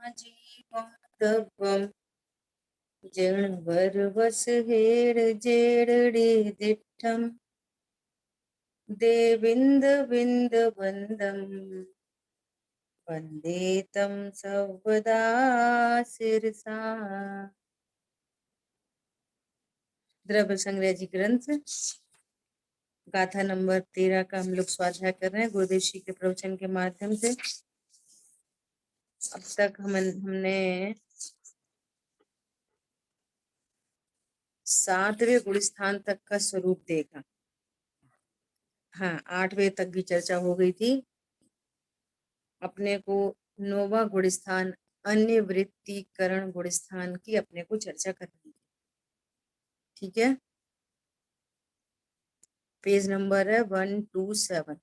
जीवम जणवर वस हेर जेरड़े दिठम देविंद विंद बंदम वंदे तम सर्वदा सिरसा। द्रव्य संग्रह जी ग्रंथ गाथा नंबर 13 का हम लोग स्वाध्याय कर रहे हैं गुरुदेव श्री के प्रवचन के माध्यम से। अब तक हमने 7वें गुण स्थान तक का स्वरूप देखा। हाँ, 8वें तक भी चर्चा हो गई थी। अपने को 9वां गुण स्थान अन्य वृत्तिकरण गुण स्थान की अपने को चर्चा करनी है। ठीक है, पेज नंबर है 127।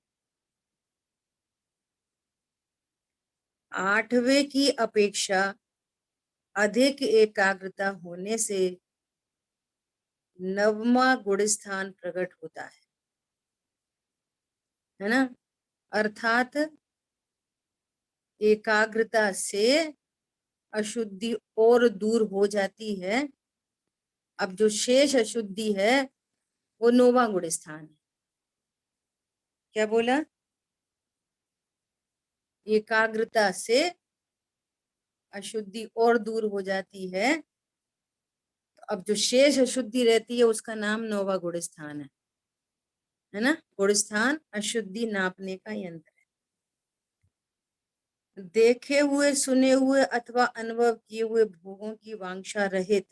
8वें की अपेक्षा अधिक एकाग्रता होने से 9वां गुण स्थान प्रकट होता है ना। अर्थात एकाग्रता से अशुद्धि और दूर हो जाती है। अब जो शेष अशुद्धि है वो 9वां गुण स्थान है। क्या बोला? एकाग्रता से अशुद्धि और दूर हो जाती है, तो अब जो शेष अशुद्धि रहती है उसका नाम 9वां गुण स्थान है ना। गुण स्थान अशुद्धि नापने का यंत्र है। देखे हुए, सुने हुए अथवा अनुभव किए हुए भोगों की वांछा रहित,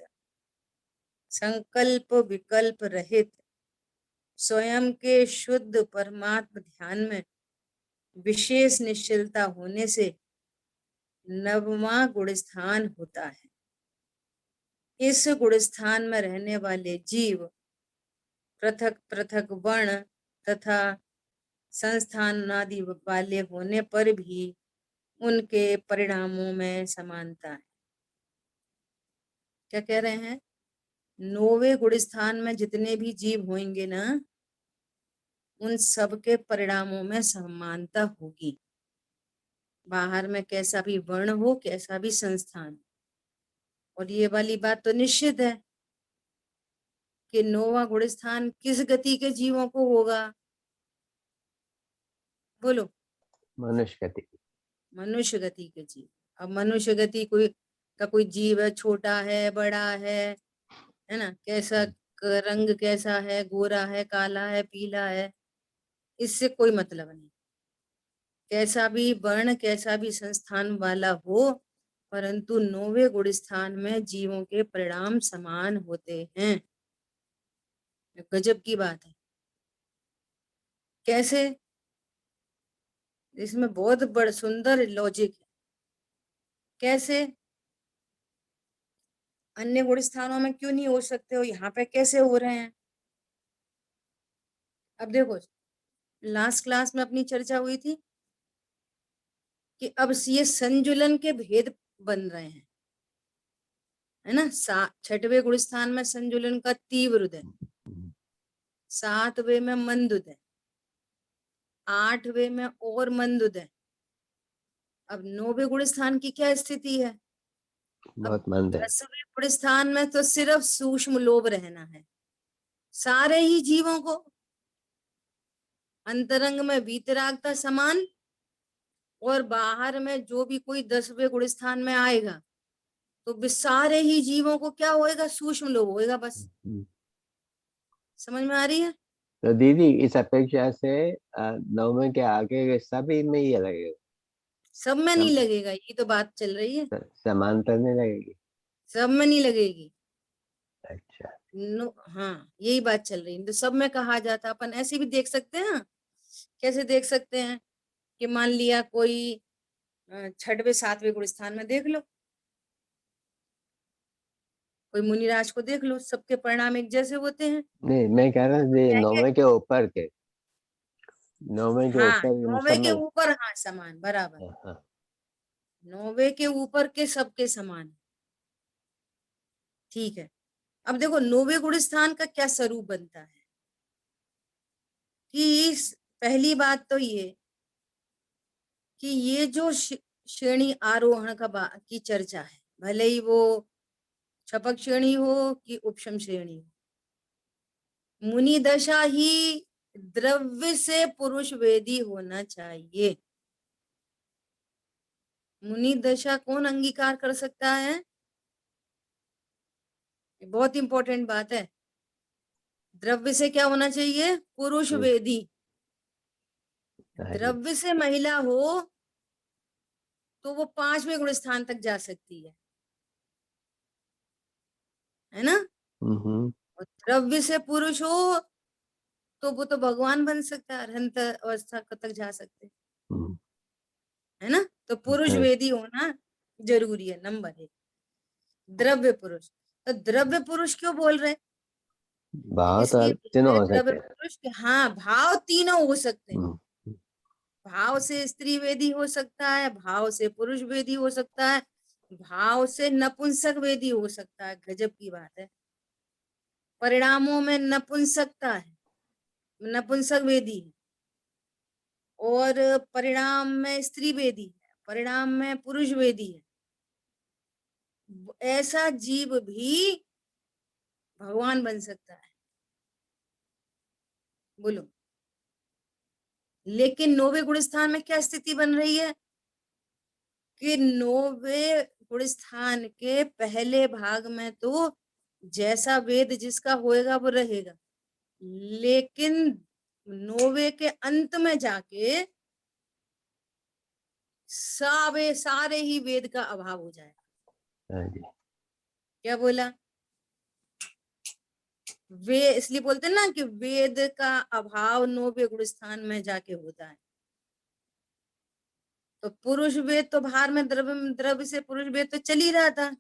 संकल्प विकल्प रहित, स्वयं के शुद्ध परमात्म ध्यान में विशेष निश्चलता होने से 9वां गुण स्थान होता है। इस गुण स्थान में रहने वाले जीव पृथक पृथक वर्ण तथा संस्थान आदि वाले होने पर भी उनके परिणामों में समानता है। क्या कह रहे हैं? 9वें गुण स्थान में जितने भी जीव होंगे ना, उन सब के परिणामों में समानता होगी। बाहर में कैसा भी वर्ण हो, कैसा भी संस्थान। और ये वाली बात तो निश्चित है कि 9वां गुण स्थान किस गति के जीवों को होगा? बोलो। मनुष्य गति। मनुष्य गति के जीव। अब मनुष्य गति कोई जीव है, छोटा है, बड़ा है ना, कैसा रंग कैसा है, गोरा है, काला है, पीला है, इससे कोई मतलब नहीं। कैसा भी वर्ण, कैसा भी संस्थान वाला हो, परंतु 9वें गुण स्थान में जीवों के परिणाम समान होते हैं। गजब की बात है। कैसे? इसमें बहुत बड़ा सुंदर लॉजिक है। कैसे? अन्य गुण स्थानों में क्यों नहीं हो सकते हो, यहाँ पे कैसे हो रहे हैं? अब देखो, लास्ट क्लास में अपनी चर्चा हुई थी कि अब ये संजुलन के भेद बन रहे हैं, है ना। 6वें गुण स्थान में संजुलन का तीव्र उदय, 7वें में मंद उदय, 8वें में और मंद उदय। अब 9वें गुण स्थान की क्या स्थिति है? अब बहुत मंद है। 10वें गुण स्थान में तो सिर्फ सूक्ष्म लोभ रहना है सारे ही जीवों को। अंतरंग में वीतरागता समान, और बाहर में जो भी कोई 10वें गुण स्थान में आएगा तो सारे ही जीवों को क्या होएगा? सूक्ष्म लोभ होएगा बस। समझ में आ रही है? तो दीदी इस अपेक्षा से 9वें के आगे के सभी में ये लगेगा? सब में नहीं लगेगा, ये तो बात चल रही है। समानता नहीं लगेगी? सब में नहीं लगेगी। अच्छा। हाँ, यही बात चल रही है। तो सब में कहा जाता, अपन ऐसे भी देख सकते हैं ना। कैसे देख सकते हैं? कि मान लिया कोई 6वें 7वें गुण स्थान में देख लो, कोई मुनिराज को देख लो, सबके परिणाम एक जैसे होते हैं। नहीं, मैं कह रहा हूँ 9वें के ऊपर के, 9वें के हाँ, ऊपर 9वें सब के में। ऊपर, हाँ, समान बराबर। हाँ। 9वें के ऊपर के सबके समान। ठीक है। अब देखो 9वें गुण स्थान का क्या स्वरूप बनता है कि पहली बात तो ये कि ये जो श्रेणी आरोहण की चर्चा है, भले ही वो छपक श्रेणी हो कि उपशम श्रेणी हो। मुनि दशा ही द्रव्य से पुरुष वेदी होना चाहिए। मुनि दशा कौन अंगीकार कर सकता है? ये बहुत इंपॉर्टेंट बात है। द्रव्य से क्या होना चाहिए? पुरुष पुरुष। वेदी। हाँ जी। द्रव्य से महिला हो तो वो 5वें गुण स्थान तक जा सकती है ना? हम्म। और द्रव्य से पुरुष हो तो वो तो भगवान बन सकता है, अरहंत अवस्था तक जा सकते, हम्म। है ना? तो पुरुष हाँ, वेदी होना जरूरी है, नंबर 1। द्रव्य पुरुष, तो द्रव्य पुरुष क्यों बोल रहे हैं? भाव तो इसलिए बोल तीनों रहे हैं हो द्रव्य सकते हैं। पुरुष के, हाँ, भाव तीनों हो सकते हैं। हम्म। भाव से स्त्री वेदी हो सकता है, भाव से पुरुष वेदी हो सकता है, भाव से नपुंसक वेदी हो सकता है। गजब की बात है, परिणामों में नपुंसकता है, नपुंसक वेदी है, और परिणाम में स्त्री वेदी है, परिणाम में पुरुष वेदी है। ऐसा जीव भी भगवान बन सकता है, बोलो। लेकिन 9वें गुण स्थान में क्या स्थिति बन रही है कि 9वें गुण स्थान के पहले भाग में तो जैसा वेद जिसका होएगा वो रहेगा, लेकिन 9वें के अंत में जाके सारे ही वेद का अभाव हो जाएगा। हाँ जी। क्या बोला? वे इसलिए बोलते हैं ना कि वेद का अभाव 9वें गुण स्थान में जाके होता है। तो पुरुष वेद तो बाहर में द्रव्य द्रव्य से पुरुष वेद तो चल ही रहा था,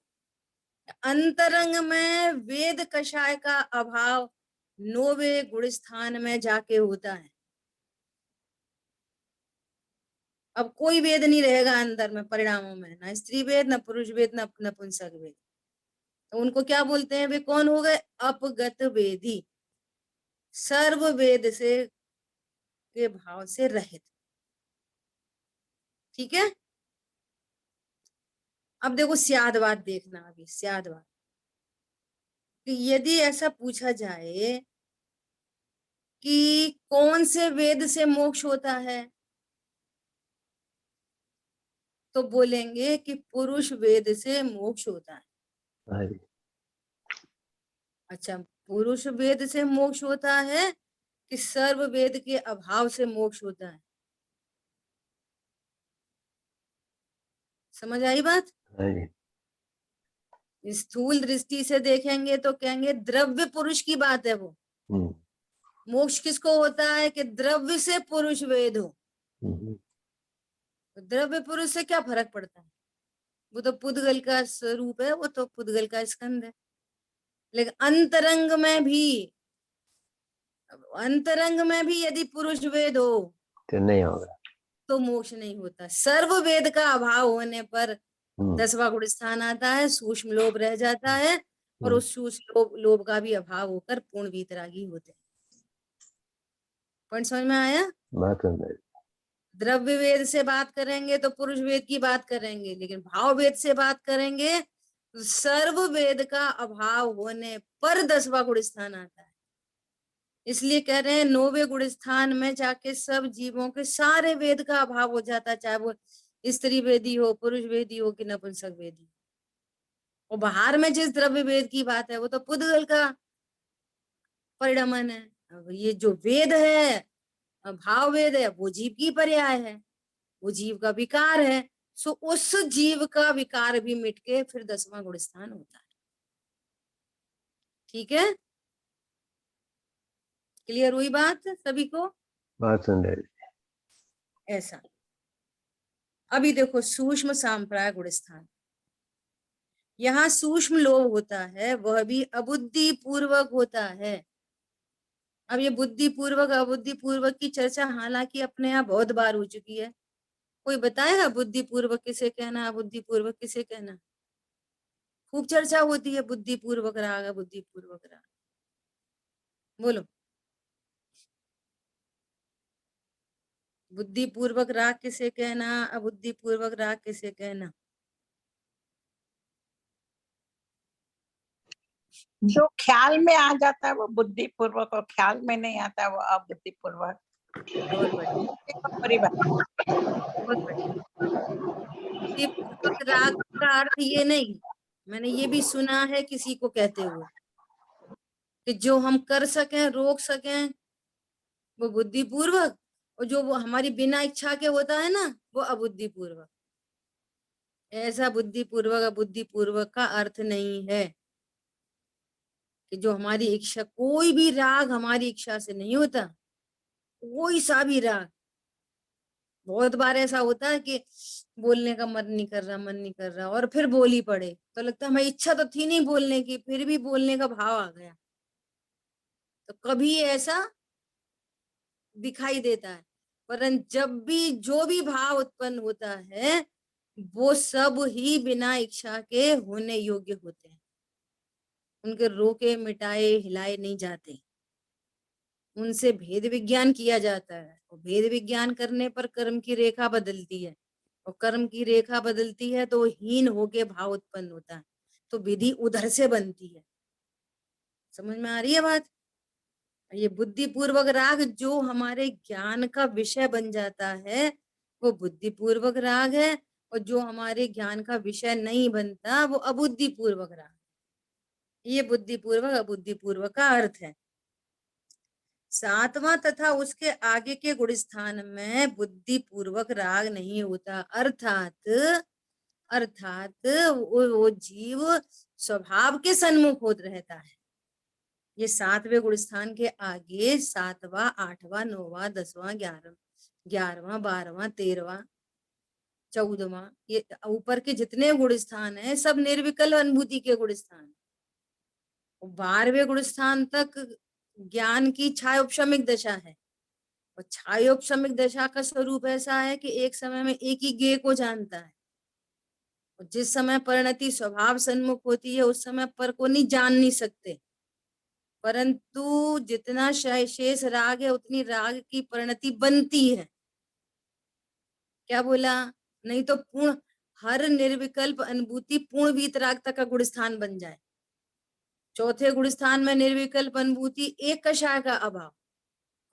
अंतरंग में वेद कषाय का अभाव 9वें गुण स्थान में जाके होता है। अब कोई वेद नहीं रहेगा अंदर में, परिणामों में ना स्त्री वेद, ना पुरुष वेद, ना नपुंसक वेद। तो उनको क्या बोलते हैं? वे कौन हो गए? अपगत वेदी, सर्व वेद से के भाव से रहित। ठीक है, अब देखो स्यादवाद देखना, अभी स्यादवाद कि यदि ऐसा पूछा जाए कि कौन से वेद से मोक्ष होता है, तो बोलेंगे कि पुरुष वेद से मोक्ष होता है। हाँ जी। अच्छा, पुरुष वेद से मोक्ष होता है कि सर्व वेद के अभाव से मोक्ष होता है? समझ आई बात? हाँ जी। स्थूल दृष्टि से देखेंगे तो कहेंगे द्रव्य पुरुष की बात है वो। हम्म। मोक्ष किसको होता है? कि द्रव्य से पुरुष वेद हो। हम्म। तो द्रव्य पुरुष से क्या फर्क पड़ता है? वो तो पुद्गल का स्वरूप है, वो तो पुद्गल का स्कंद है। लेकिन अंतरंग में भी यदि पुरुष वेद हो तो नहीं होगा। तो मोक्ष नहीं होता। सर्व वेद का अभाव होने पर हम्म। 10वां गुण स्थान आता है, सूक्ष्म लोभ रह जाता है, और हम्म। उस सूक्ष्म लोभ का भी अभाव होकर पूर्ण वीतरागी होते हैं। पॉइंट समझ में आया? बहुत सुंदर। द्रव्य वेद से बात करेंगे तो पुरुष वेद की बात करेंगे, लेकिन भाव वेद से बात करेंगे तो सर्व वेद का अभाव होने पर 10वां गुण स्थान आता है। इसलिए कह रहे हैं 9वें गुण स्थान में जाके सब जीवों के सारे वेद का अभाव हो जाता है, चाहे वो स्त्री वेदी हो, पुरुष वेदी हो कि नपुंसक वेदी हो। और बाहर में जिस द्रव्य वेद की बात है वो तो पुद्गल का परिणमन है। अब ये जो वेद है, भाव वेद है, वो जीव की पर्याय है, वो जीव का विकार है। सो उस जीव का विकार भी मिट के फिर 10वां गुण स्थान होता है। ठीक है, क्लियर हुई बात सभी को? बहुत सुंदर। ऐसा। अभी देखो सूक्ष्म सांप्राय गुण स्थान, यहाँ सूक्ष्म लोभ होता है, वह भी अबुद्धि पूर्वक होता है। अब ये बुद्धि पूर्वक अबुद्धि पूर्वक की चर्चा हालांकि अपने यहाँ बहुत बार हो चुकी है। कोई बताएगा बुद्धि पूर्वक किसे कहना, अबुद्धि पूर्वक किसे कहना? खूब चर्चा होती है, बुद्धि पूर्वक राग, बुद्धि पूर्वक राग। बोलो। बुद्धि पूर्वक राग किसे कहना, अबुद्धि पूर्वक राग किसे कहना? जो ख्याल में आ जाता है वो बुद्धि पूर्वक, और ख्याल में नहीं आता है वो अबुद्धि पूर्वक। बहुत बढ़िया, परिभाषा। बहुत बढ़िया। बुद्धि पूर्वक राग का अर्थ ये नहीं, मैंने ये भी सुना है किसी को कहते हुए कि जो हम कर सकें, रोक सकें, वो बुद्धि पूर्वक, और जो वो हमारी बिना इच्छा के होता है ना, वो अबुद्धि पूर्वक। ऐसा बुद्धि पूर्वक अबुद्धि पूर्वक का अर्थ नहीं है कि जो हमारी इच्छा, कोई भी राग हमारी इच्छा से नहीं होता, कोई सा भी राग। बहुत बार ऐसा होता है कि बोलने का मन नहीं कर रहा, मन नहीं कर रहा, और फिर बोल ही पड़े, तो लगता है हमारी इच्छा तो थी नहीं बोलने की, फिर भी बोलने का भाव आ गया। तो कभी ऐसा दिखाई देता है, परंतु जब भी जो भी भाव उत्पन्न होता है वो सब ही बिना इच्छा के होने योग्य होते हैं। उनके रोके मिटाए हिलाए नहीं जाते, उनसे भेद विज्ञान किया जाता है, और भेद विज्ञान करने पर कर्म की रेखा बदलती है, और कर्म की रेखा बदलती है तो हीन होके भाव उत्पन्न होता है, तो विधि उधर से बनती है। समझ में आ रही है बात? ये बुद्धि पूर्वक राग जो हमारे ज्ञान का विषय बन जाता है वो बुद्धि पूर्वक राग है, और जो हमारे ज्ञान का विषय नहीं बनता वो अबुद्धि पूर्वक राग। ये बुद्धि पूर्वक अबुद्धि पूर्वक का अर्थ है। सातवां तथा उसके आगे के गुण स्थान में बुद्धि पूर्वक राग नहीं होता, अर्थात वो जीव स्वभाव के सन्मुख होता रहता है। ये 7वें गुण स्थान के आगे 7वां 8वां 9वां 10वां 11वां 12वां 13वां 14वां, ये ऊपर के जितने गुण स्थान है सब निर्विकल्प अनुभूति के गुण स्थान। 12वें गुण स्थान तक ज्ञान की छायोपशमिक दशा है, और छायोपशमिक दशा का स्वरूप ऐसा है कि एक समय में एक ही ज्ञेय को जानता है, और जिस समय परिणति स्वभाव सन्मुख होती है उस समय पर को नहीं जान नहीं सकते, परंतु जितना शेष राग है उतनी राग की परिणति बनती है। क्या बोला? नहीं तो पूर्ण हर निर्विकल्प अनुभूति पूर्ण वीतराग तक का गुण स्थान बन जाए। चौथे गुण स्थान में निर्विकल्प अनुभूति एक कषाय का अभाव,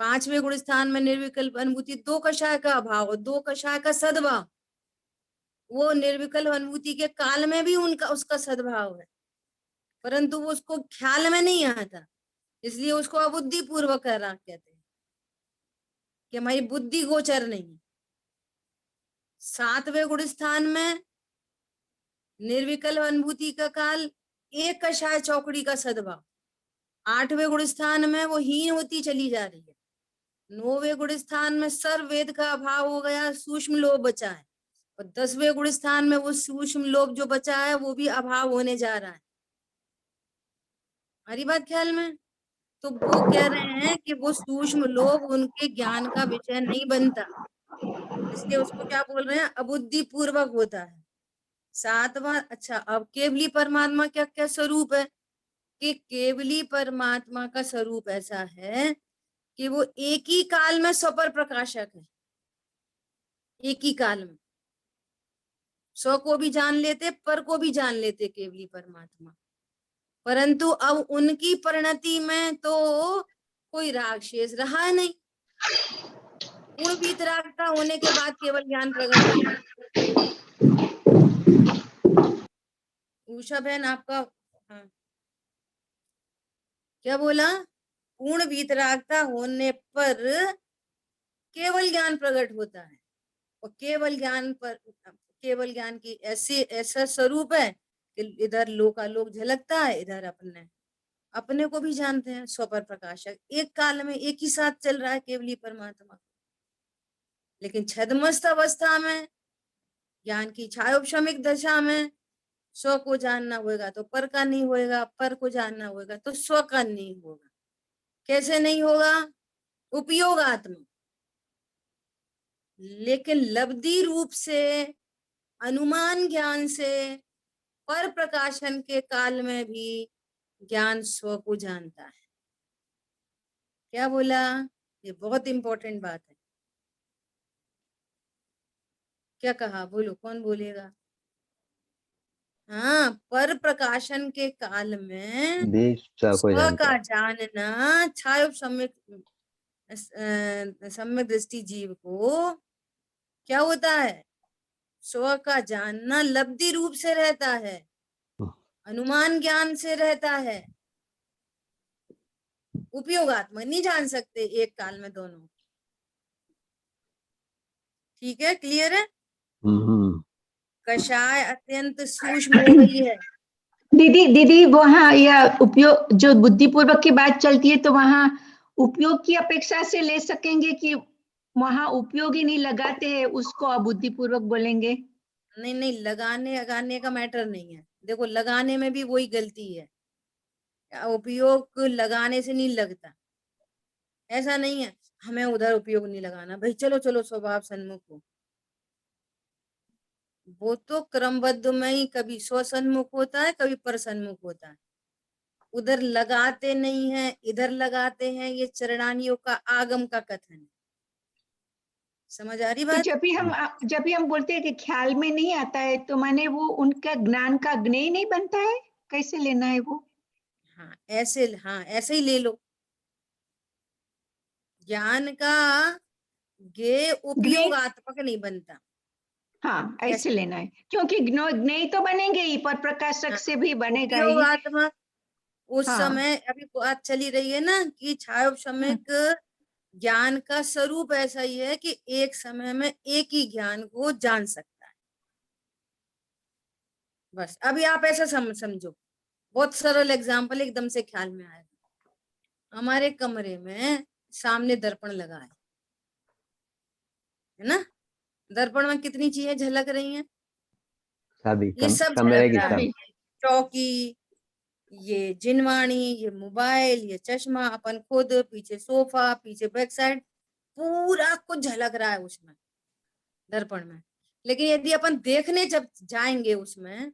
5वें गुण स्थान में निर्विकल्प अनुभूति 2 कषाय का अभाव और 2 कषाय का सद्भाव। वो निर्विकल्प अनुभूति के काल में भी उनका उसका सद्भाव है, परंतु वो उसको ख्याल में नहीं आता, इसलिए उसको अबुद्धि पूर्वक राग कहते हैं कि हमारी बुद्धि गोचर नहीं। 7वें गुण स्थान में निर्विकल्प अनुभूति का काल एक कषाय चौकड़ी का सद्भाव, 8वें गुण स्थान में वो हीन होती चली जा रही है, 9वें गुण स्थान में सर्व वेद का अभाव हो गया, सूक्ष्म लोभ बचा है, और 10वें गुण स्थान में वो सूक्ष्म लोभ जो बचा है वो भी अभाव होने जा रहा है। हमारी बात ख्याल में? तो वो कह रहे हैं कि वो सूक्ष्म लोभ उनके ज्ञान का विषय नहीं बनता, इसलिए उसको क्या बोल रहे हैं? अबुद्धि पूर्वक होता है। 7वां, अच्छा अब केवली परमात्मा क्या क्या स्वरूप है? कि केवली परमात्मा का स्वरूप ऐसा है कि वो एक ही काल में स्वपर प्रकाशक है। एक ही काल में स्व को भी जान लेते, पर को भी जान लेते केवली परमात्मा, परंतु अब उनकी परिणति में तो कोई राग शेष रहा नहीं। पूर्ण वीतरागता होने के बाद केवल ज्ञान प्रकट हुआ। उषा बहन आपका, हाँ क्या बोला? पूर्ण वीतरागता होने पर केवल ज्ञान प्रकट होता है, और केवल ज्ञान पर केवल ज्ञान की ऐसी ऐसा स्वरूप है कि इधर लोकालोक झलकता है, इधर अपने अपने को भी जानते हैं। स्वपर प्रकाशक एक काल में एक ही साथ चल रहा है केवली परमात्मा। लेकिन छद्मस्त अवस्था में ज्ञान की छायोपशमिक दशा में स्व को जानना होगा तो पर का नहीं होगा, पर को जानना होगा तो स्व का नहीं होगा। कैसे नहीं होगा? उपयोगात्मक। लेकिन लब्धि रूप से अनुमान ज्ञान से पर प्रकाशन के काल में भी ज्ञान स्व को जानता है। क्या बोला? ये बहुत इंपॉर्टेंट बात है। क्या कहा, बोलो कौन बोलेगा? हाँ, पर प्रकाशन के काल में भी स्व को स्व जानता का है। जानना छाया सम्यक दृष्टि जीव को क्या होता है? स्व का जानना लब्धि रूप से रहता है, अनुमान ज्ञान से रहता है, उपयोगात्मक नहीं जान सकते एक काल में दोनों। ठीक है, क्लियर है? कषाय अत्यंत सूक्ष्म हो गई है। दीदी दीदी वहाँ यह उपयोग जो बुद्धिपूर्वक की बात चलती है, तो वहाँ उपयोग की अपेक्षा से ले सकेंगे कि वहाँ उपयोग ही नहीं लगाते हैं उसको अबुद्धिपूर्वक बोलेंगे? नहीं नहीं, लगाने का मैटर नहीं है। देखो, लगाने में भी वही गलती है, उपयोग लगाने से नहीं लगता, ऐसा नहीं है हमें उधर उपयोग नहीं लगाना भाई, चलो चलो स्वभाव सन्मुख हो। वो तो क्रमबद्ध में ही कभी स्वसन्मुख होता है, कभी परसन्मुख होता है। उधर लगाते नहीं है, इधर लगाते हैं, ये चरणानियों का आगम का कथन है। समझ आ रही तो बात? जब भी हम बोलते हैं कि ख्याल में नहीं आता है, तो माने वो उनका ज्ञान का ज्ञेय नहीं बनता है? कैसे लेना है वो? हाँ ऐसे ही ले लो। ज्ञान का ज्ञेय उपयोगात्मक नहीं बनता। हाँ, ऐसे ऐसे लेना है, क्योंकि ज्ञेय तो बनेंगे ही, पर प्रकाशक हाँ, से भी बनेगा ही। उपयोगात्मक उस हाँ। समय अभी बात चली रही है ना कि छायोपशमिक ज्ञान का स्वरूप ऐसा ही है कि एक समय में एक ही ज्ञान को जान सकता है। बस अभी आप ऐसा समझो, बहुत सरल एग्जांपल एकदम से ख्याल में आएगा। हमारे कमरे में सामने दर्पण लगा है ना? दर्पण में कितनी चीजें झलक रही हैं? सभी ये सब कमरे झलक की रहा है। सब। चौकी, ये जिनवाणी, ये मोबाइल, ये चश्मा, अपन खुद, पीछे सोफा, पीछे बैक साइड, पूरा कुछ झलक रहा है उसमें, दर्पण में। लेकिन यदि अपन देखने जब जाएंगे उसमें,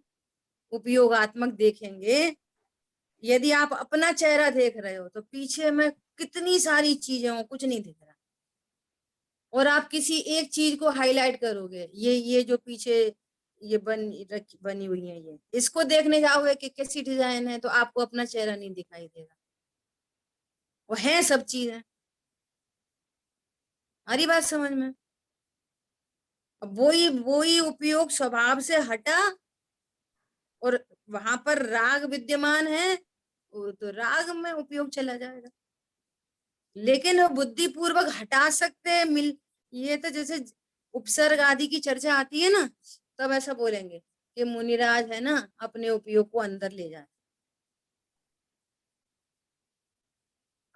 उपयोगात्मक देखेंगे, यदि आप अपना चेहरा देख रहे हो तो पीछे में कितनी सारी चीजें हो, कुछ नहीं दिख रहा। और आप किसी एक चीज को हाईलाइट करोगे, ये जो पीछे ये बनी हुई है, ये इसको देखने जाओगे कि कैसी डिजाइन है, तो आपको अपना चेहरा नहीं दिखाई देगा। वो है सब चीजें। हमारी बात समझ में? अब वही उपयोग स्वभाव से हटा और वहां पर राग विद्यमान है, तो राग में उपयोग चला जाएगा। लेकिन वो बुद्धि पूर्वक हटा सकते हैं। ये तो जैसे उपसर्ग आदि की चर्चा आती है ना, तब ऐसा बोलेंगे कि मुनिराज है ना, अपने उपयोग को अंदर ले जाए।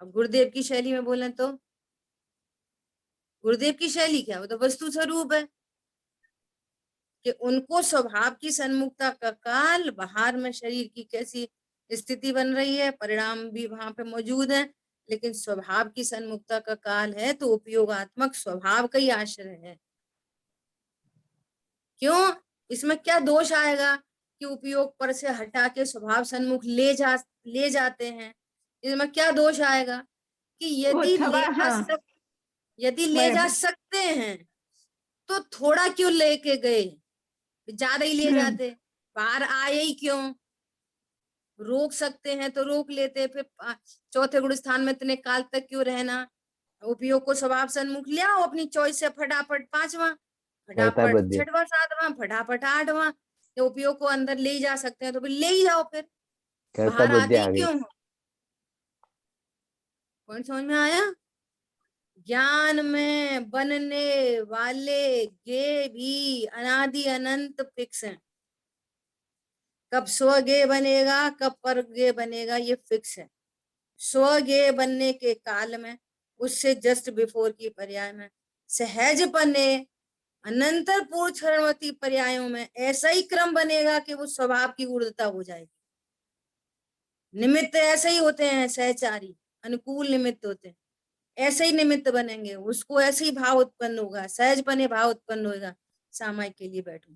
अब गुरुदेव की शैली में बोले तो गुरुदेव की शैली क्या, वो तो वस्तु स्वरूप है कि उनको स्वभाव की सन्मुखता का काल, बाहर में शरीर की कैसी स्थिति बन रही है, परिणाम भी वहां पे मौजूद है, लेकिन स्वभाव की सन्मुखता का काल है, तो उपयोगात्मक स्वभाव का ही आश्रय है। क्यों? इसमें क्या दोष आएगा कि उपयोग पर से हटा के स्वभाव सन्मुख ले जाते हैं? इसमें क्या दोष आएगा कि यदि ले जा सकते हैं तो थोड़ा क्यों लेके गए, ज्यादा ही ले जाते, बाहर आए ही क्यों? रोक सकते हैं तो रोक लेते, फिर चौथे गुण स्थान में इतने काल तक क्यों रहना? उपयोग को स्वभाव सन्मुख ले आओ अपनी चॉइस से, फटाफट पांचवा, कर्ता फटाफट बुद्धि। छठवां, सातवां, फटाफट आठवां। तो उपयोग को अंदर ले ही जा सकते हैं तो फिर ले ही जाओ, फिर कर्ता बाहर बुद्धि आते ही आ गई। क्यों हो? पॉइंट समझ में आया? ज्ञान में बनने वाले गे भी अनादि अनंत फिक्स हैं। कब स्वगे बनेगा, कब परगे बनेगा, ये फिक्स है। स्वगे बनने के काल में, उससे जस्ट बिफोर की पर्याय में, सहज बने अनंतर पूर्व क्षणवती पर्यायों में ऐसा ही क्रम बनेगा कि वो स्वभाव की ऊर्ध्वता हो जाएगी। निमित्त ऐसे ही होते हैं, सहचारी अनुकूल निमित्त होते हैं, ऐसे ही निमित्त बनेंगे, उसको ऐसे ही भाव उत्पन्न होगा, सहज बने भाव उत्पन्न होगा, सामायिक के लिए बैठू,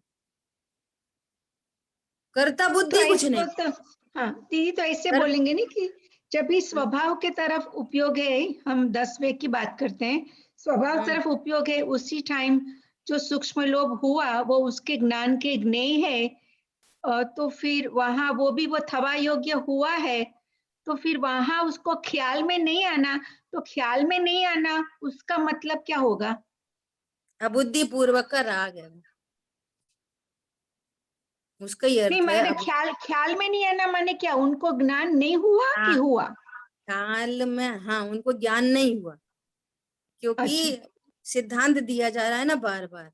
कर्ता बुद्धि कुछ नहीं। हाँ दीदी, तो ऐसे कर, बोलेंगे नहीं कि जब भी स्वभाव के तरफ उपयोग है, हम 10वें की बात करते हैं, स्वभाव तरफ उपयोग है, उसी टाइम जो सूक्ष्म लोभ हुआ वो उसके ज्ञान के ज्ञेय है, तो फिर वहां वो भी वो थवा योग्य हुआ है, तो फिर वहां उसको ख्याल में नहीं आना, तो ख्याल में नहीं आना उसका मतलब क्या होगा? अबुद्धि पूर्वक का राग है वो, उसका ही नहीं, अर्थ है। मैंने ख्याल में नहीं आना माने क्या, उनको ज्ञान नहीं हुआ कि हाँ, हुआ? ख्याल में, हाँ, उनको ज्ञान नहीं हुआ, अच्छा। क्योंकि सिद्धांत दिया जा रहा है ना बार बार।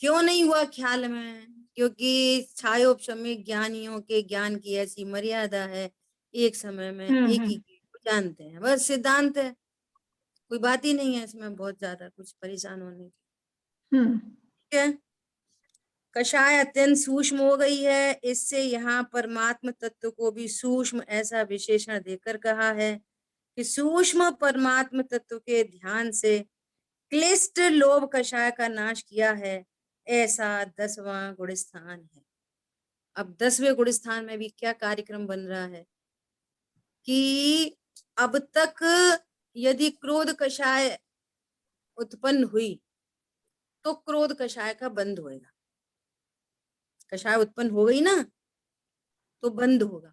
क्यों नहीं हुआ ख्याल में? क्योंकि छायोपशमिक ज्ञानियों के ज्ञान की ऐसी मर्यादा है, एक समय में एक ही चीज को जानते हैं, बस सिद्धांत है, कोई बात ही नहीं है इसमें बहुत ज्यादा कुछ परेशान होने की। ठीक है, कषाय अत्यंत सूक्ष्म हो गई है, इससे यहाँ परमात्म तत्व को भी सूक्ष्म ऐसा विशेषण देकर कहा है कि सूक्ष्म परमात्म तत्व के ध्यान से क्लिष्ट लोभ कषाय का नाश किया है, ऐसा 10वां गुण स्थान है। अब 10वें गुण स्थान में भी क्या कार्यक्रम बन रहा है कि अब तक यदि क्रोध कषाय उत्पन्न हुई तो क्रोध कषाय का बंद होएगा। कषाय उत्पन्न हो गई ना तो बंद होगा।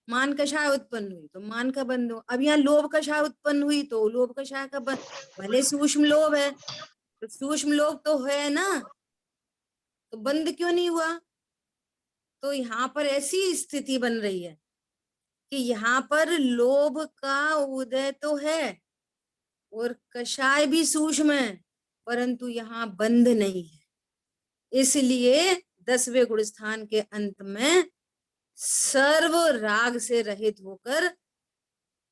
मान कषाय उत्पन्न हुई तो मान का बंद हो। अब यहाँ लोभ कषाय उत्पन्न हुई तो लोभ कषाय का बंद, भले सूक्ष्म लोभ है तो सूक्ष्म लोभ तो है ना, तो बंद क्यों नहीं हुआ? तो यहाँ पर ऐसी स्थिति बन रही है कि यहाँ पर लोभ का उदय तो है और कषाय भी सूक्ष्म है, परंतु यहाँ बंध नहीं है। इसलिए 10वें गुण स्थान के अंत में सर्व राग से रहित होकर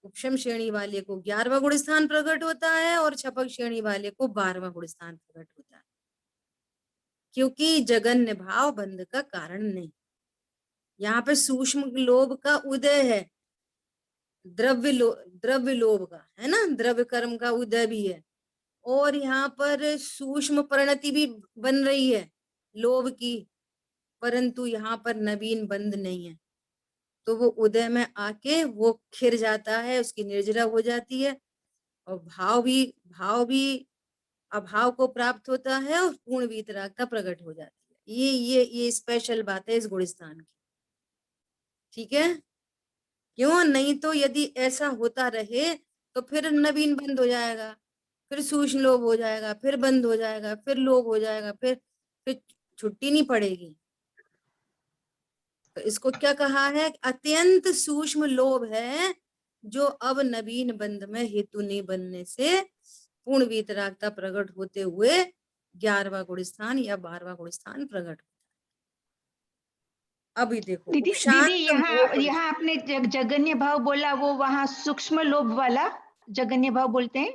उपशम श्रेणी वाले को 11वां गुण स्थान प्रकट होता है और छपक श्रेणी वाले को 12वां गुण स्थान प्रकट होता है, क्योंकि जगन्य भाव बंध का कारण नहीं। यहाँ पे सूक्ष्म लोभ का उदय है, द्रव्य लोभ का है ना, द्रव्य कर्म का उदय भी है, और यहाँ पर सूक्ष्म परिणति भी बन रही है लोभ की, परंतु यहाँ पर नवीन बंध नहीं है। तो वो उदय में आके वो खिर जाता है, उसकी निर्जरा हो जाती है, और भाव भी अभाव को प्राप्त होता है और पूर्ण वीतरागता प्रकट हो जाती है। ये स्पेशल बात है इस गुण स्थान की। ठीक है, क्यों नहीं तो यदि ऐसा होता रहे तो फिर नवीन बंद हो जाएगा, फिर सूक्ष्म लोभ हो जाएगा, फिर बंद हो जाएगा, फिर लोभ हो जाएगा, फिर छुट्टी नहीं पड़ेगी। तो इसको क्या कहा है? अत्यंत सूक्ष्म लोभ है जो अब नवीन बंध में हेतु नहीं बनने से पूर्ण वीतरागता प्रकट होते हुए 11वां गुण स्थान या 12वां गुण स्थान प्रकट होता है। अभी देखो दीदी उपशांत यहाँ आपने जगन्य भाव बोला, वो वहाँ सूक्ष्म लोभ वाला जगन्य भाव बोलते हैं।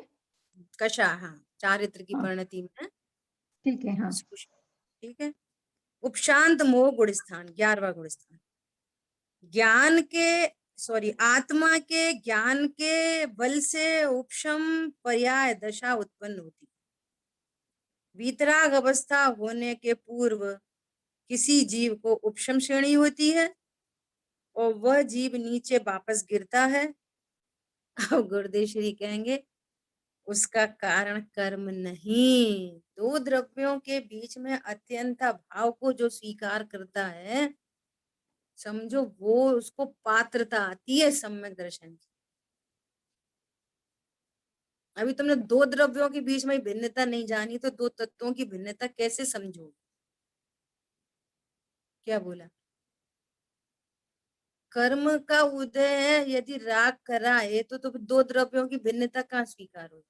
कषा, हाँ, चारित्र की हाँ, परिणति में ठीक है। हाँ, ठीक है। उपशांत मोह गुण स्थान 11वां गुण स्थान, ज्ञान के आत्मा के ज्ञान के बल से उपशम पर्याय दशा उत्पन्न होती। वीतराग अवस्था होने के पूर्व किसी जीव को उपशम श्रेणी होती है और वह जीव नीचे वापस गिरता है। अब गुरुदेव श्री कहेंगे उसका कारण कर्म नहीं। दो द्रव्यों के बीच में अत्यंत भाव को जो स्वीकार करता है, समझो वो उसको पात्रता आती है सम्यक दर्शन की। अभी तुमने दो द्रव्यों के बीच में भिन्नता नहीं जानी तो दो तत्वों की भिन्नता कैसे समझोगे? क्या बोला? कर्म का उदय यदि राग कराए तो दो द्रव्यों की भिन्नता कहाँ स्वीकार होगी?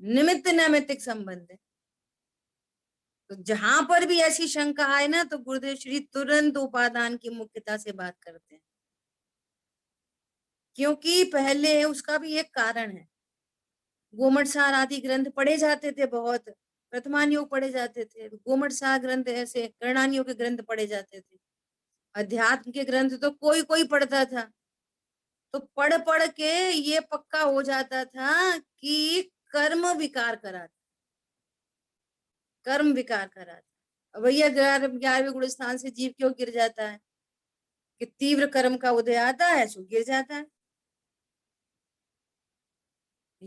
निमित्त नैमित्तिक संबंध है। तो जहां पर भी ऐसी शंका आए ना तो गुरुदेव श्री तुरंत उपादान की मुख्यता से बात करते हैं, क्योंकि पहले उसका भी एक कारण है। गोमट सार आदि ग्रंथ पढ़े जाते थे, बहुत प्रथमानियोग पढ़े जाते थे, गोमट सार ग्रंथ ऐसे कर्णानियों के ग्रंथ पढ़े जाते थे। अध्यात्म के ग्रंथ तो कोई कोई पढ़ता था, तो पढ़ पढ़ के ये पक्का हो जाता था कि कर्म विकार कराता, कर्म विकार कराता। भैया 11वें गुण स्थान से जीव क्यों गिर जाता है? कि तीव्र कर्म का उदय आता है सो गिर जाता है।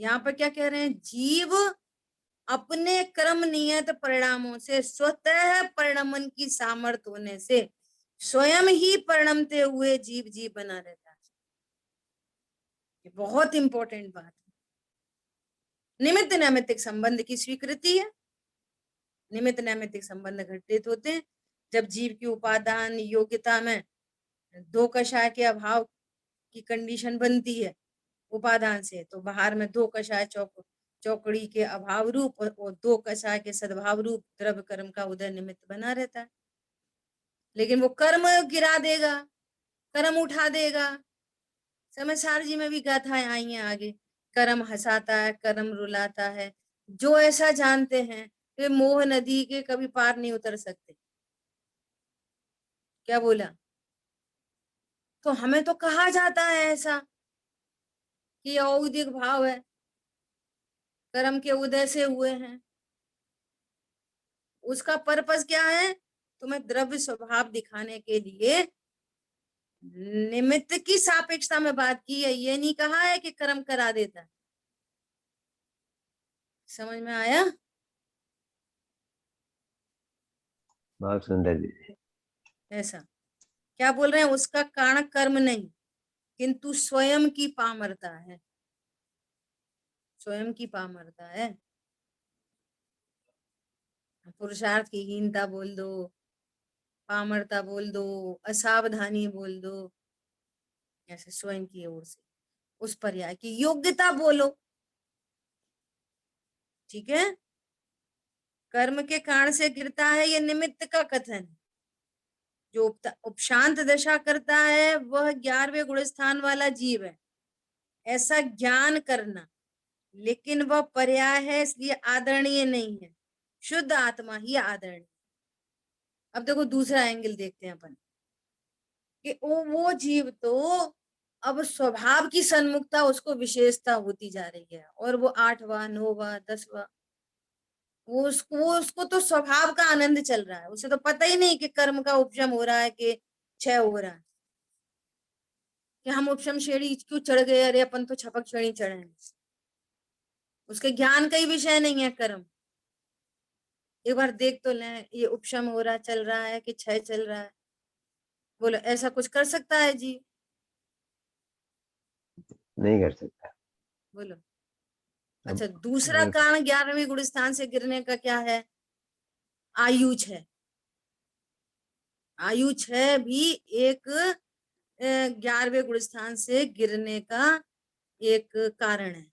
यहाँ पर क्या कह रहे हैं, जीव अपने कर्म नियत परिणामों से स्वतः परिणमन की सामर्थ्य होने से स्वयं ही परिणमते हुए जीव बना रहता है। ये बहुत इंपॉर्टेंट बात है। निमित्त नैमित्तिक संबंध की स्वीकृति है। निमित्त नैमित्तिक संबंध घटित होते हैं जब जीव की उपादान योग्यता में दो कषाय के अभाव की कंडीशन बनती है उपादान से, तो बाहर में दो कषाय चौकड़ी के अभाव रूप और दो कषाय के सद्भाव रूप द्रव्य कर्म का उदय निमित्त बना रहता है। लेकिन वो कर्म गिरा देगा, कर्म उठा देगा। समझसार जी में भी गाथाएं आई हैं आगे, कर्म हंसाता है, कर्म रुलाता है। जो ऐसा जानते हैं वे मोह नदी के कभी पार नहीं उतर सकते। क्या बोला? तो हमें तो कहा जाता है ऐसा कि औदिक भाव है, कर्म के उदय से हुए हैं। उसका पर्पस क्या है? तुम्हें द्रव्य स्वभाव दिखाने के लिए निमित्त की सापेक्षता में बात की है, ये नहीं कहा है कि कर्म करा देता। समझ में आया? बहुत सुंदर दीदी। ऐसा क्या बोल रहे हैं, उसका कारण कर्म नहीं किंतु स्वयं की पामरता है। स्वयं की पामरता है। पुरुषार्थ की हीनता बोल दो, पामरता बोल दो, असावधानी बोल दो, ऐसे स्वयं की ओर से उस पर्याय की योग्यता बोलो। ठीक है, कर्म के कारण से गिरता है, ये निमित्त का कथन है। जो उपशांत दशा करता है वह 11वें गुण स्थान वाला जीव है, ऐसा ज्ञान करना। लेकिन वह पर्याय है इसलिए आदरणीय नहीं है, शुद्ध आत्मा ही आदरणीय। अब देखो दूसरा एंगल देखते हैं अपन कि वो जीव तो अब स्वभाव की सन्मुखता उसको विशेषता होती जा रही है और वो 8वां 9वां 10वां उसको तो स्वभाव का आनंद चल रहा है। उसे तो पता ही नहीं कि कर्म का उपशम हो रहा है कि क्षय हो रहा है, कि हम उपशम श्रेणी क्यों चढ़ गए, अरे अपन तो छपक श्रेणी चढ़े हैं। उसके ज्ञान का ही विषय नहीं है कर्म। एक बार देख तो लें ये उपशम हो रहा चल रहा है कि क्षय चल रहा है। बोलो ऐसा कुछ कर सकता है जी? नहीं कर सकता। बोलो। अब अच्छा, दूसरा कारण 11वें गुण स्थान से गिरने का क्या है? आयुष है। आयुष है भी एक 11वें गुण स्थान से गिरने का एक कारण है।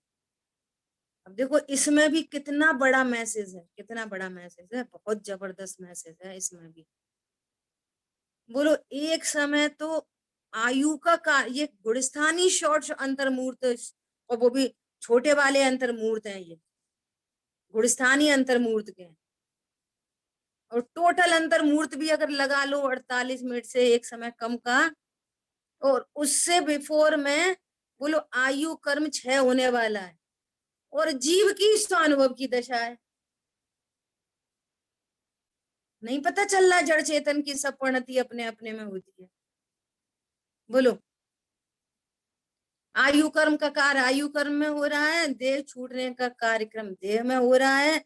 अब देखो इसमें भी कितना बड़ा मैसेज है, कितना बड़ा मैसेज है, बहुत जबरदस्त मैसेज है इसमें भी। बोलो एक समय तो आयु का ये गुणस्थानी शॉर्ट अंतर्मूर्त, और वो भी छोटे वाले अंतर्मूर्त हैं, ये गुणस्थानी अंतर्मूर्त के हैं। और टोटल अंतर्मूर्त भी अगर लगा लो 48 मिनट से एक समय कम का, और उससे बिफोर में बोलो आयु कर्म क्षय होने वाला है और जीव की स्वानुभव की दशा है। नहीं पता चल रहा जड़ चेतन की सब परिणति अपने अपने में होती है। बोलो आयु कर्म का कार्य आयु कर्म में हो रहा है, देह छूटने का कार्यक्रम देह में हो रहा है,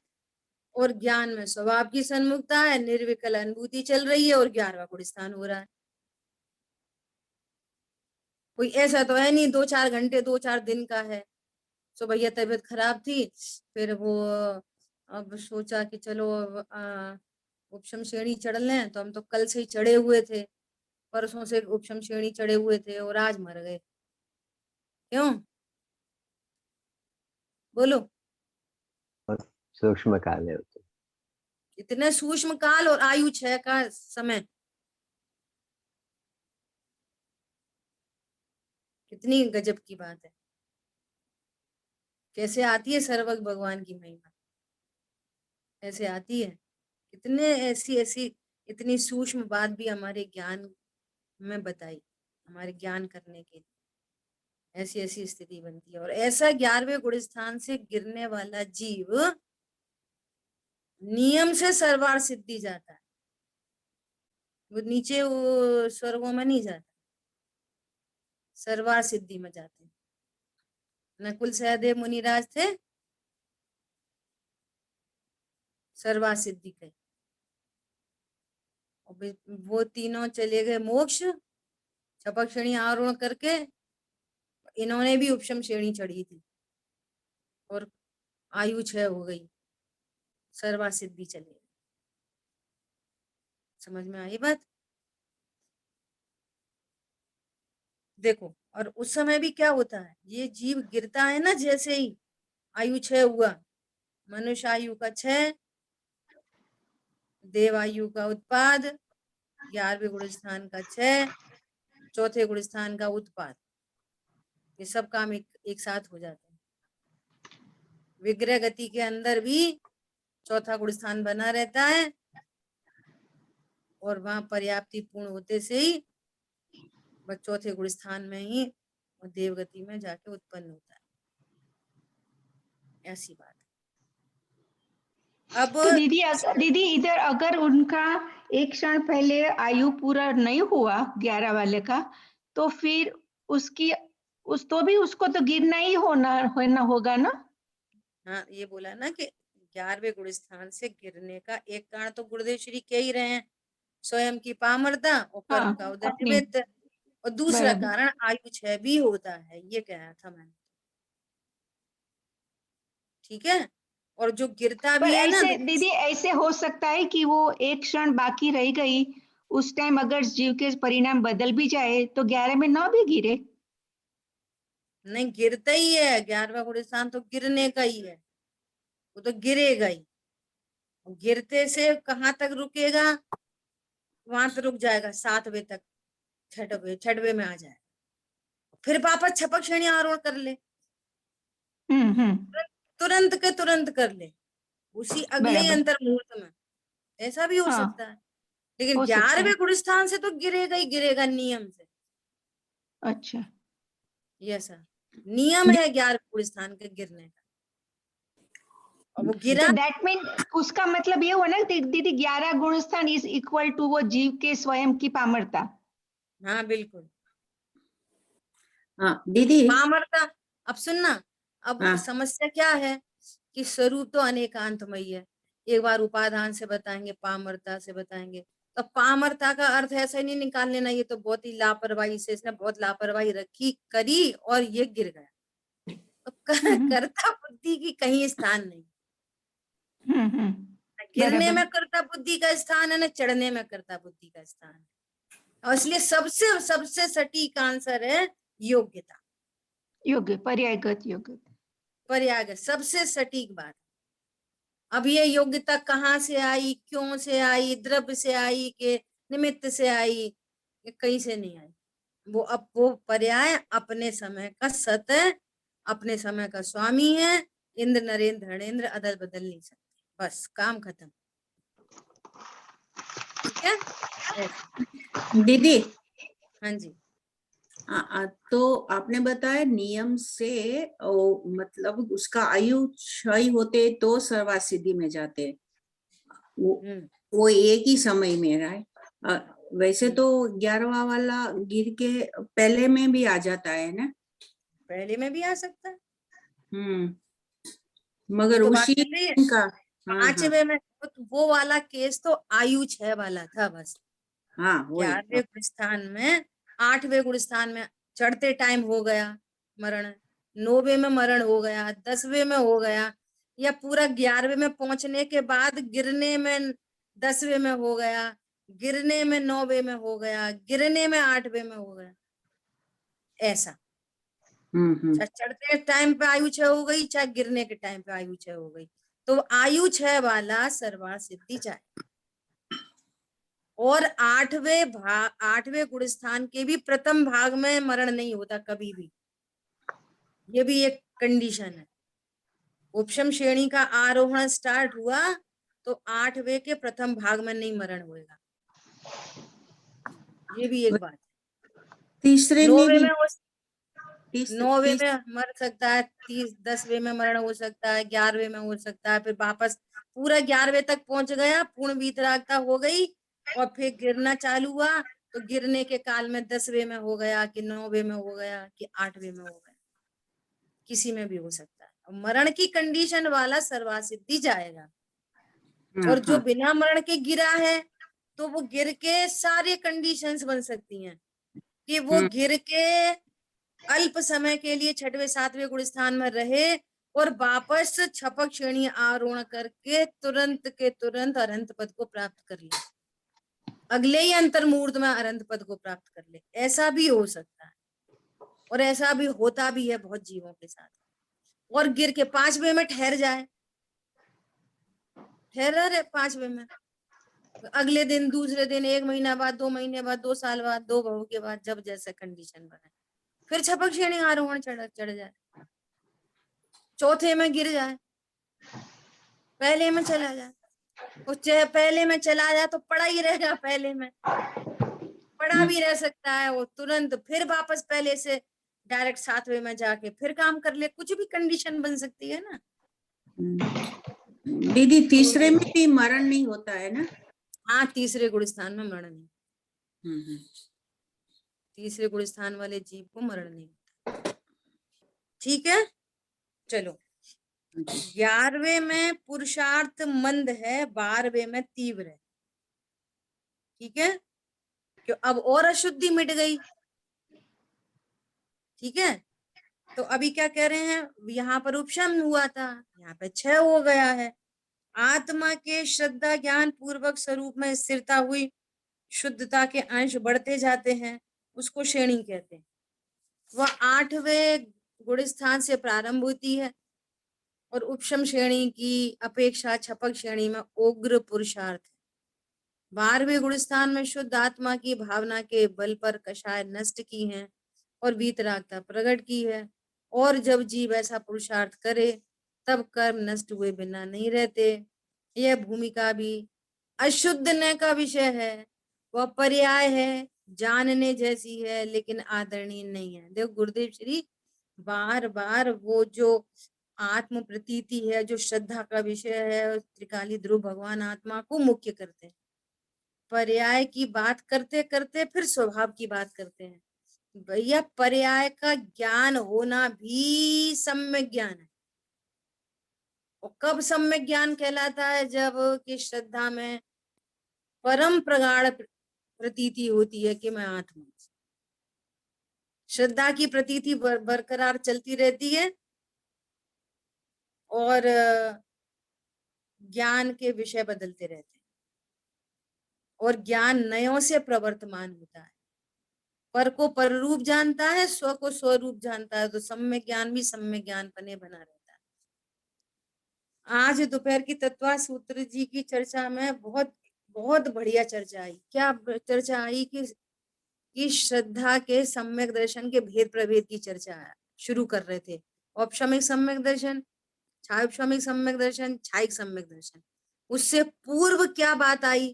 और ज्ञान में स्वभाव की सन्मुखता है, निर्विकल अनुभूति चल रही है और 11वां गुण स्थान हो रहा है। कोई ऐसा तो है नहीं 2-4 घंटे 2-4 दिन का है। सो भैया तबीयत खराब थी, फिर वो अब सोचा कि चलो उपशम श्रेणी चढ़ लें, तो हम तो कल से ही चढ़े हुए थे, परसों से उपशम श्रेणी चढ़े हुए थे और आज मर गए। क्यों? बोलो। सूक्ष्म काल है। इतने सूक्ष्म काल और आयु क्षय का समय, कितनी गजब की बात है। कैसे आती है सर्वज्ञ भगवान की महिमा, ऐसे आती है। कितने ऐसी ऐसी इतनी सूक्ष्म बात भी हमारे ज्ञान में बताई, हमारे ज्ञान करने के लिए ऐसी ऐसी स्थिति बनती है। और ऐसा 11वें गुण स्थान से गिरने वाला जीव नियम से सर्वार सिद्धि जाता है, वो नीचे वो स्वर्गों में नहीं जाता, सर्वार सिद्धि में जाते हैं। नकुल सहदेव मुनिराज थे, सर्वा सिद्धि के, वो तीनों चले गए मोक्ष, छपक श्रेणी आरोहण करके। इन्होंने भी उपशम श्रेणी चढ़ी थी और आयु 6 हो गई, सर्वा सिद्धि चले गई। समझ में आई बात? देखो, और उस समय भी क्या होता है, ये जीव गिरता है ना, जैसे ही आयु 6 हुआ, मनुष्य आयु का 6, देव आयु का उत्पाद, 11वें गुण स्थान का 6, चौथे गुण स्थान का उत्पाद, ये सब काम एक साथ हो जाते हैं। विग्रह गति के अंदर भी चौथा गुण स्थान बना रहता है और वहां पर्याप्ति पूर्ण होते से ही बस चौथे गुण स्थान में ही देव गति में जाके उत्पन्न होता है। ऐसी बात है। अब तो दीदी इधर अगर उनका एक क्षण पहले आयु पूरा नहीं हुआ 11 वाले का, तो फिर तो भी उसको तो गिरना ही होना होगा ना? हाँ, ये बोला ना कि 11वें गुण स्थान से गिरने का एक कारण तो गुरुदेव श्री कह ही रहे हैं, स्वयं की पामरता और कर्म हाँ, का उदय अपनी निमित्त, और दूसरा बराबर। कारण आयु 6 भी होता है, ये कहा था मैंने। ठीक है, और जो गिरता पर भी है ना, ऐसे दीदी ऐसे हो सकता है कि वो एक क्षण बाकी रह गई, उस टाइम अगर जीव के परिणाम बदल भी जाए तो 11 में 9 भी गिरे। नहीं गिरता ही है, 11वां गुण स्थान तो गिरने का ही है, वो तो गिरेगा ही। गिरते से कहाँ तक रुकेगा, वहां तक रुक जाएगा 7वें तक, छठवे में आ जाए, फिर वापस छपक श्रेणी आरोहण कर ले, तुरंत के तुरंत कर ले, उसी अगले ही बराबर। अंतर मुहूर्त में, ऐसा भी हो हाँ, सकता है। लेकिन हो सकता 11वें है। गुण स्थान से तो गिरेगा ही गिरेगा नियम से, अच्छा, ये ऐसा नियम है 11वें गुण स्थान के गिरने का, और वो गिरा। तो दैट मीन उसका मतलब ये हुआ ना दीदी 11 गुण स्थान इज इक्वल टू वो जीव के स्वयं की पामरता। हाँ बिल्कुल, हाँ दीदी। पामरता। अब सुनना, अब हाँ समस्या क्या है कि स्वरूप तो अनेकांतमयी है, एक बार उपादान से बताएंगे, पामरता से बताएंगे, तो पामरता का अर्थ ऐसा ही नहीं निकाल लेना, ये तो बहुत ही लापरवाही से, इसने बहुत लापरवाही रखी करी और ये गिर गया, तो कर्ता बुद्धि की कहीं स्थान नहीं, गिरने बराबर। में कर्ता बुद्धि का स्थान है ना चढ़ने में कर्ता बुद्धि का स्थान है, और इसलिए सबसे सबसे सटीक आंसर है योग्यता, योग्य, पर्यायगत योग्य। पर्याय सबसे सटीक बात। अब ये योग्यता कहाँ से आई, क्यों से आई, द्रव्य से आई के निमित्त से आई, ये कहीं से नहीं आई, वो पर्याय अपने समय का सत है, अपने समय का स्वामी है, इंद्र नरेंद्र धर्मेंद्र अदल बदल नहीं सकते, बस काम खत्म। ठीक है ऐसे। दीदी। हाँ जी, तो आपने बताया नियम से मतलब उसका आयु क्षय होते तो सर्वा सिद्धि में जाते, वो एक ही समय में रहा है। वैसे तो 11वां वाला गिर के पहले में भी आ जाता है ना? पहले में भी आ सकता है, मगर तो बात उसी चल रही है। का। हाँ 5वें में वो वाला केस तो आयु 6 वाला था बस, हाँ वही। 11वें गुण स्थान में 8वें गुण स्थान में चढ़ते टाइम हो गया मरण, 9वें में मरण हो गया, 10वें में हो गया, या पूरा 11वें में पहुंचने के बाद गिरने में 10वें में हो गया, गिरने में 9वें में हो गया, गिरने में 8वें में हो गया, ऐसा। चाहे चढ़ते टाइम पे आयु 6 हो गई, चाहे गिरने के टाइम पे आयु 6 हो गई, तो आयु 6 वाला सर्वा सिद्धि चाहे। और 8वें गुण स्थान के भी प्रथम भाग में मरण नहीं होता कभी भी, ये भी एक कंडीशन है। उपशम श्रेणी का आरोहण स्टार्ट हुआ तो 8वें के प्रथम भाग में नहीं मरण होएगा, ये भी एक बात है। तीसरे में 9वें भी में 9वें में मर सकता है, 10वें में मरण हो सकता है, 11वें में हो सकता है, फिर वापस पूरा 11वें तक पहुंच गया, पूर्ण वीतरागता हो गई, और फिर गिरना चालू हुआ, तो गिरने के काल में 10वें में हो गया कि 9वें में हो गया कि 8वें में हो गया, किसी में भी हो सकता है। और मरण की कंडीशन वाला सर्वासिद्धि जाएगा, और जो बिना मरण के गिरा है तो वो गिर के सारी कंडीशंस बन सकती हैं कि वो गिर के अल्प समय के लिए 6वें 7वें गुण स्थान में रहे और वापस छपक श्रेणी आरोहण करके तुरंत के तुरंत अरंत पद को प्राप्त कर ले, अगले ही अंतर्मुहूर्त में अरंत पद को प्राप्त कर ले। ऐसा भी हो सकता है और ऐसा भी होता भी है बहुत जीवों के साथ। और गिर के 5वें में ठहर जाए, ठहरा रहे 5वें में, अगले दिन, दूसरे दिन, 1 महीना बाद, 2 महीने बाद, 2 साल बाद, 2 भव के बाद, जब जैसे कंडीशन बने, फिर छपक श्रेणी आरोहण चढ़ जाए, चौथे में गिर जाए, पहले में चला जाए, चाहे पहले में चला जाए तो पड़ा ही रहेगा, पहले में पड़ा भी रह सकता है, वो तुरंत फिर वापस पहले से डायरेक्ट 7वें में जाके फिर काम कर ले, कुछ भी कंडीशन बन सकती है ना। दीदी तीसरे में भी मरण नहीं होता है ना? हाँ, तीसरे गुण स्थान में मरण नहीं, तीसरे गुण स्थान वाले जीव को मरण नहीं होता। ठीक है, चलो 11वें में पुरुषार्थ मंद है, 12वें में तीव्र है। ठीक है, क्यों अब और अशुद्धि मिट गई। ठीक है, तो अभी क्या कह रहे हैं, यहाँ पर उपशम हुआ था, यहाँ पे 6 हो गया है। आत्मा के श्रद्धा ज्ञान पूर्वक स्वरूप में स्थिरता हुई शुद्धता के अंश बढ़ते जाते हैं, उसको श्रेणी कहते हैं। वह 8वें गुण स्थान से प्रारंभ होती है और उपशम श्रेणी की अपेक्षा छपक श्रेणी में उग्र पुरुषार्थ है। 12वें गुण स्थान में शुद्ध आत्मा की भावना के बल पर कषाय नष्ट की है और वीतरागता प्रकट की है, और जब जीव ऐसा पुरुषार्थ करे तब कर्म नष्ट हुए बिना नहीं रहते। यह भूमिका भी अशुद्धने का विषय है, वह पर्याय है, जानने जैसी है लेकिन आदरणीय नहीं है। देखो गुरुदेव श्री बार बार वो जो आत्म प्रतीति है, जो श्रद्धा का विषय है, त्रिकाली ध्रुव भगवान आत्मा को मुख्य करते हैं। पर्याय की बात करते करते फिर स्वभाव की बात करते हैं। भैया पर्याय का ज्ञान होना भी सम्यक ज्ञान है। और कब सम्यक ज्ञान कहलाता है, जब कि श्रद्धा में परम प्रगाढ़ प्रतीति होती है कि मैं आत्मा, श्रद्धा की प्रतीति बरकरार चलती रहती है और ज्ञान के विषय बदलते रहते हैं और ज्ञान नयों से प्रवर्तमान होता है। पर को पर रूप जानता है, स्व को स्वरूप जानता है, तो सम्यक ज्ञान भी सम्यक ज्ञान बने बना रहता है। आज दोपहर की तत्वा सूत्र जी की चर्चा में बहुत बहुत बढ़िया चर्चा आई। क्या चर्चा आई कि श्रद्धा के सम्यक दर्शन के भेद प्रभेद की चर्चा शुरू कर रहे थे। औपशमिक सम्यक दर्शन, छायोपशमिक सम्यक दर्शन, छायिक सम्यक दर्शन। उससे पूर्व क्या बात आई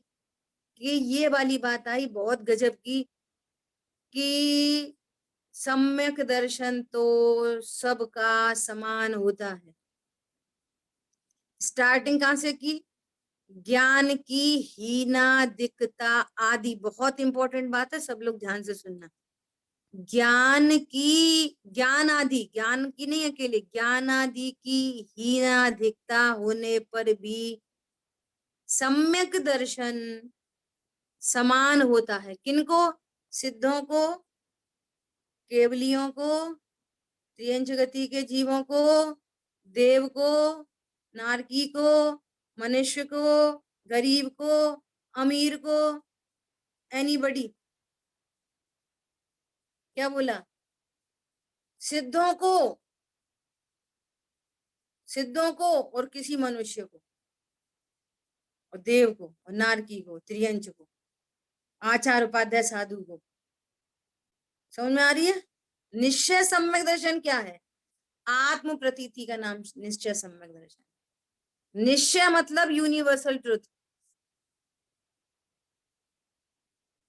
कि ये वाली बात आई बहुत गजब की कि सम्यक दर्शन तो सबका समान होता है। स्टार्टिंग कहां से की, ज्ञान की हीनादिकता आदि, बहुत इंपॉर्टेंट बात है, सब लोग ध्यान से सुनना। ज्ञान की, ज्ञान आदि, ज्ञान की नहीं अकेले, ज्ञान आदि की हीनाधिकता होने पर भी सम्यक दर्शन समान होता है। किनको? सिद्धों को, केवलियों को, त्रियंच गति के जीवों को, देव को, नारकी को, मनुष्य को, गरीब को, अमीर को, एनीबडी। क्या बोला? सिद्धों को, सिद्धों को और किसी मनुष्य को, और देव को, और नारकी को, त्रियंच को, आचार उपाध्याय साधु को। समझ में आ रही है? निश्चय सम्यक दर्शन क्या है? आत्म प्रतीति का नाम निश्चय सम्यक दर्शन। निश्चय मतलब यूनिवर्सल ट्रुथ,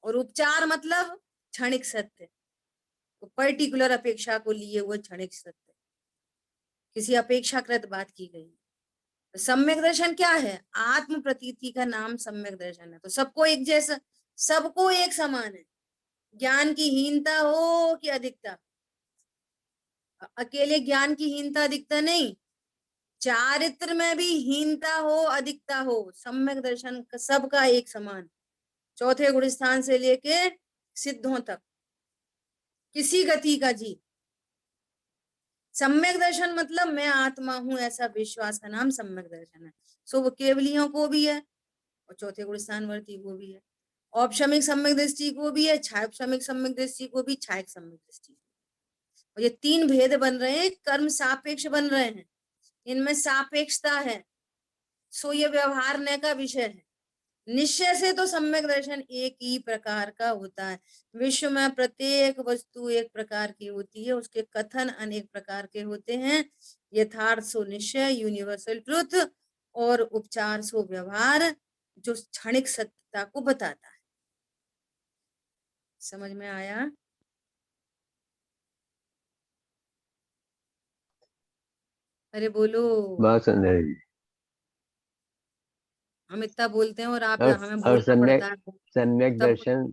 और उपचार मतलब क्षणिक सत्य, तो पर्टिकुलर अपेक्षा को लिए हुए क्षणिक सत्य, किसी अपेक्षाकृत बात की गई। तो सम्यक दर्शन क्या है? आत्म प्रतीति का नाम सम्यक दर्शन है। तो सबको एक जैसा, सबको एक समान है, ज्ञान की हीनता हो कि अधिकता, अकेले ज्ञान की हीनता अधिकता नहीं, चारित्र में भी हीनता हो अधिकता हो, सम्यक दर्शन सबका एक समान, चौथे गुण स्थान से लेके सिद्धों तक, किसी गति का जीव। सम्यक दर्शन मतलब मैं आत्मा हूं ऐसा विश्वास का नाम सम्यक दर्शन है। सो वो केवलियों को भी है और चौथे गुण स्थान वर्ती को भी है, औपशमिक सम्यक दृष्टि को भी है, छायोपशमिक सम्यक दृष्टि को भी, छायक सम्यक दृष्टि। और ये तीन भेद बन रहे हैं, कर्म सापेक्ष बन रहे हैं, इनमें सापेक्षता है। सो ये व्यवहार न का विषय है। निश्चय से तो सम्यक दर्शन एक ही प्रकार का होता है। विश्व में प्रत्येक वस्तु एक प्रकार की होती है, उसके कथन अनेक प्रकार के होते हैं। यथार्थ सो निश्चय, यूनिवर्सल ट्रुथ, और उपचार सो व्यवहार, जो क्षणिक सत्यता को बताता है। समझ में आया? अरे बोलो। बहुत सुंदर जी। हम इतना बोलते हैं और आप और, हमें और बोलना सम्यक पड़ता है सम्यक तब दर्शन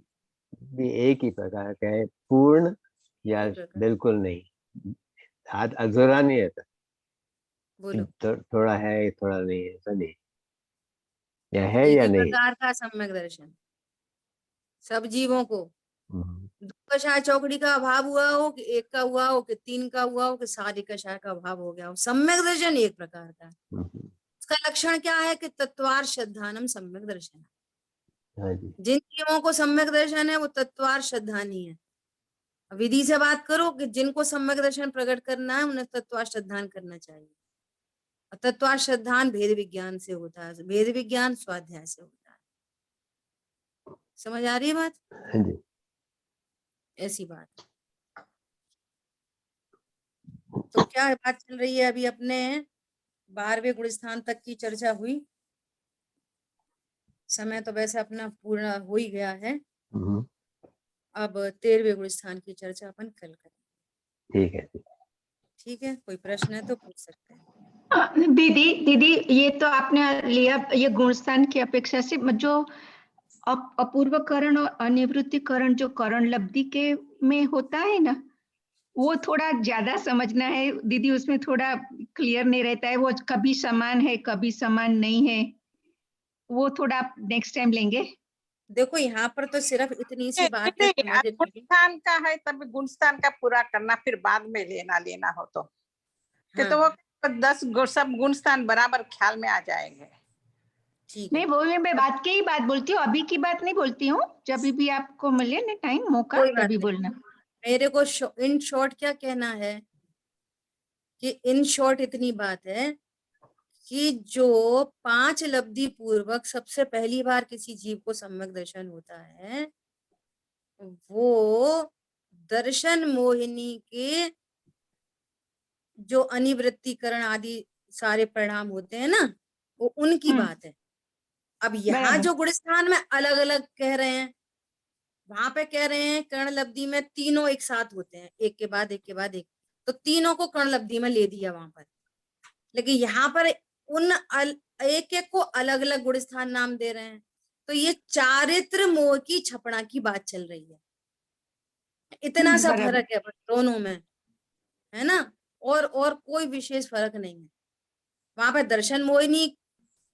भी एक ही प्रकार का है, पूर्ण या एक प्रकार। बिल्कुल नहीं, अधूरा नहीं रहता, बोलो। थोड़ा है थोड़ा नहीं है, ऐसा नहीं, या है एक या ही नहीं। प्रकार का सम्यक दर्शन सब जीवों को। हम्म, दो कषाय चौकड़ी का अभाव हुआ हो कि एक का हुआ हो कि तीन का हुआ हो कि सारी कषाय का अभाव हो गया हो, सम्यक दर्शन एक प्रकार का है। हम्म, उसका लक्षण क्या है कि तत्वार श्रद्धानम सम्यक दर्शन है। हाँ जी। जिन जीवों को सम्यक दर्शन है वो तत्वार श्रद्धानी है। विधि से बात करो कि जिनको सम्यक दर्शन प्रकट करना है उन्हें तत्वार श्रद्धान करना चाहिए। और तत्वार श्रद्धान भेद विज्ञान से होता है, भेद विज्ञान स्वाध्याय से होता है। समझ आ रही है बात? हाँ जी। ऐसी बात। तो क्या बात चल रही है अभी? अपने 12वें गुण स्थान तक की चर्चा हुई। समय तो वैसे अपना पूर्ण हो ही गया है। हम्म, अब 13वें गुण स्थान की चर्चा अपन कल करेंगे। ठीक है। ठीक है, कोई प्रश्न है तो पूछ सकते हैं। दीदी दीदी ये तो आपने लिया, ये गुणस्थान की अपेक्षा से जो अपूर्वकरण और अनिवृत्तिकरण जो करण लब्धि के में होता है ना, वो थोड़ा ज्यादा समझना है दीदी, उसमें थोड़ा क्लियर नहीं रहता है, वो कभी समान है कभी समान नहीं है, वो थोड़ा आप नेक्स्ट टाइम लेंगे। देखो यहाँ पर तो सिर्फ इतनी सी बात है नहीं, समझने की। गुणस्थान का है तब गुणस्थान का पूरा करना, फिर बाद में लेना हो तो हाँ, तो वो 10 सब गुणस्थान बराबर ख्याल में आ जाएंगे। ठीक नहीं है, बोलने में बात की ही बात बोलती हूँ, अभी की बात नहीं बोलती हूँ, जब भी आपको मिले ना टाइम मौका कोई बात तभी नहीं। बोलना। मेरे को इन शॉर्ट क्या कहना है कि इन शॉर्ट इतनी बात है कि जो 5 लब्धि पूर्वक सबसे पहली बार किसी जीव को सम्यक दर्शन होता है, वो दर्शन मोहिनी के जो अनिवृत्तिकरण आदि सारे परिणाम होते हैं ना, वो उनकी बात है। अब यहाँ बराबर। जो गुण स्थान में अलग अलग कह रहे हैं, वहां पे कह रहे हैं कर्ण लब्धि में तीनों एक साथ होते हैं, एक के बाद एक के बाद एक, तो तीनों को कर्ण लब्धि में ले दिया वहां पर। लेकिन यहाँ पर उन एक एक को अलग अलग गुण स्थान नाम दे रहे हैं। तो ये चारित्र मोह की छपड़ा की बात चल रही है। इतना सा बराबर। फर्क है बस दोनों में, है ना? और कोई विशेष फर्क नहीं है। वहां पर दर्शन मोहिनी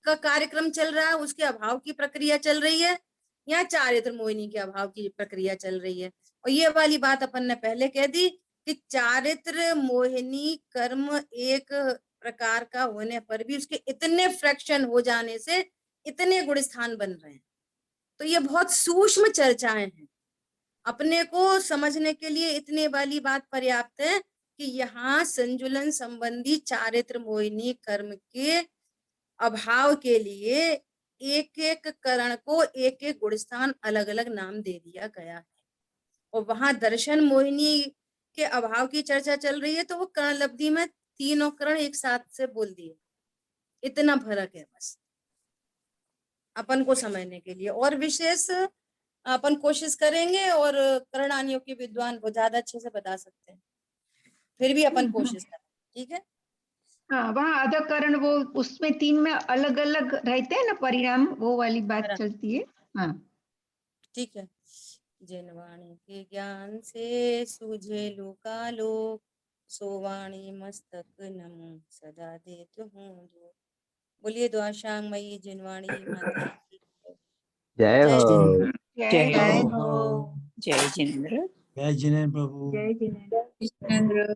का कार्यक्रम चल रहा है, उसके अभाव की प्रक्रिया चल रही है। यहाँ चारित्र मोहिनी के अभाव की प्रक्रिया चल रही है। और ये वाली बात अपन ने पहले कह दी कि चारित्र मोहिनी कर्म एक प्रकार का होने पर भी उसके इतने फ्रैक्शन हो जाने से इतने गुण स्थान बन रहे हैं। तो ये बहुत सूक्ष्म चर्चाएं हैं, अपने को समझने के लिए इतने वाली बात पर्याप्त है कि यहाँ संजुलन संबंधी चारित्र मोहिनी कर्म के अभाव के लिए एक एक करण को एक एक गुण स्थान अलग अलग नाम दे दिया गया है। और वहां दर्शन मोहिनी के अभाव की चर्चा चल रही है, तो वो करण लब्धि में तीनों करण एक साथ से बोल दिए। इतना फर्क है बस अपन को समझने के लिए। और विशेष अपन कोशिश करेंगे, और करणानियों के विद्वान वो ज्यादा अच्छे से बता सकते हैं, फिर भी अपन कोशिश करें। ठीक है? हाँ, वहाँ अधः करण वो उसमें 3 में अलग अलग रहते हैं ना परिणाम, वो वाली बात चलती है। हाँ ठीक है। जिन वाणी के ज्ञान से सूझे लोकालोक, सोवाणी मस्तक नमो सदा देत हूँ जो। बोलिए द्वाशांग मई जिनवाणी माता की जय जय हो। जिनेन्द्र। जय हो। जय जिनेन्द्र। जय जिनेन्द्र प्रभु। जय जिनेन्द्र। जिनेन्द्र।